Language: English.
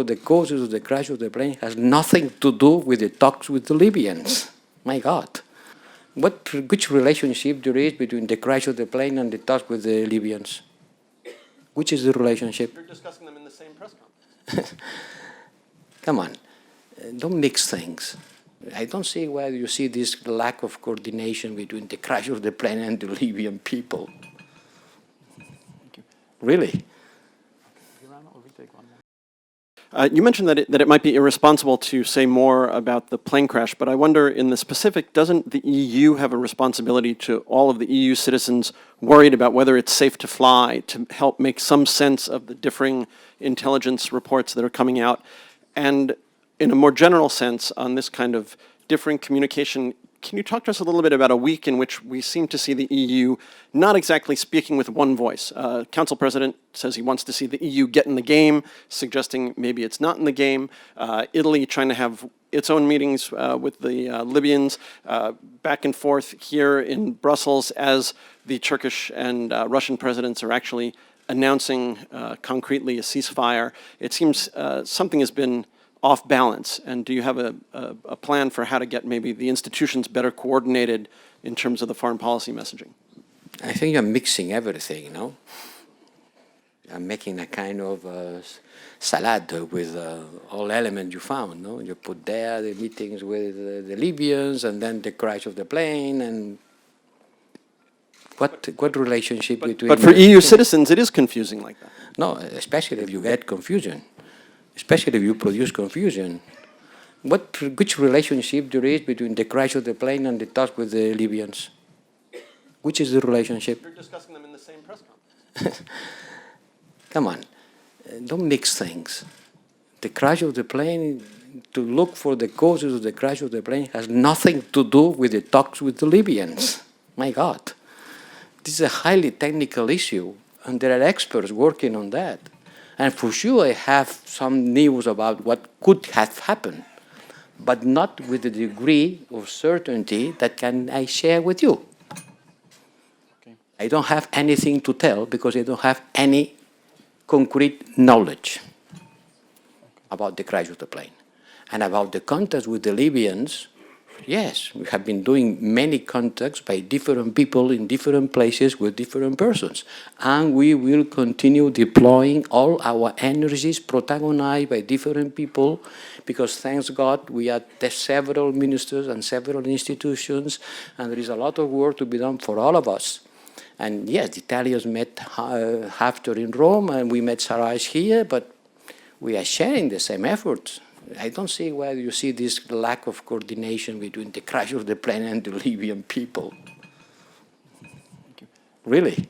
The causes of the crash of the plane has nothing to do with the talks with the Libyans. My God. Which relationship there is between the crash of the plane and the talks with the Libyans? Which is the relationship? You're discussing them in the same press conference. Come on, don't mix things. I don't see why you see this lack of coordination between the crash of the plane and the Libyan people. Really? You mentioned that it might be irresponsible to say more about the plane crash, but I wonder, in the specific, doesn't the EU have a responsibility to all of the EU citizens worried about whether it's safe to fly, to help make some sense of the differing intelligence reports that are coming out? And in a more general sense, on this kind of differing communication, can you talk to us a little bit about a week in which we seem to see the EU not exactly speaking with one voice? Council President says he wants to see the EU get in the game, suggesting maybe it's not in the game. Italy trying to have its own meetings with the Libyans, back and forth here in Brussels as the Turkish and Russian presidents are actually announcing concretely a ceasefire. It seems something has been off balance, and do you have a plan for how to get maybe the institutions better coordinated in terms of the foreign policy messaging? I think you're mixing everything, you know? You're making a kind of salad with all elements you found, no? You put there the meetings with the Libyans, and then the crash of the plane, and what relationship between... But for EU citizens, it is confusing like that. No, especially if you get confusion. Especially if you produce confusion. Which relationship there is between the crash of the plane and the talks with the Libyans? Which is the relationship? You're discussing them in the same press conference. Come on, don't mix things. The crash of the plane, to look for the causes of the crash of the plane, has nothing to do with the talks with the Libyans. My God. This is a highly technical issue, and there are experts working on that. And for sure, I have some news about what could have happened, but not with the degree of certainty that I share with you. Okay. I don't have anything to tell because I don't have any concrete knowledge about the crash of the plane. And about the contacts with the Libyans, yes, we have been doing many contacts by different people in different places with different persons. And we will continue deploying all our energies protagonized by different people, because thanks God we are several ministers and several institutions, and there is a lot of work to be done for all of us. And yes, the Italians met Haftar in Rome, and we met Sarraj here, but we are sharing the same efforts. I don't see why you see this lack of coordination between the crash of the plane and the Libyan people. Really?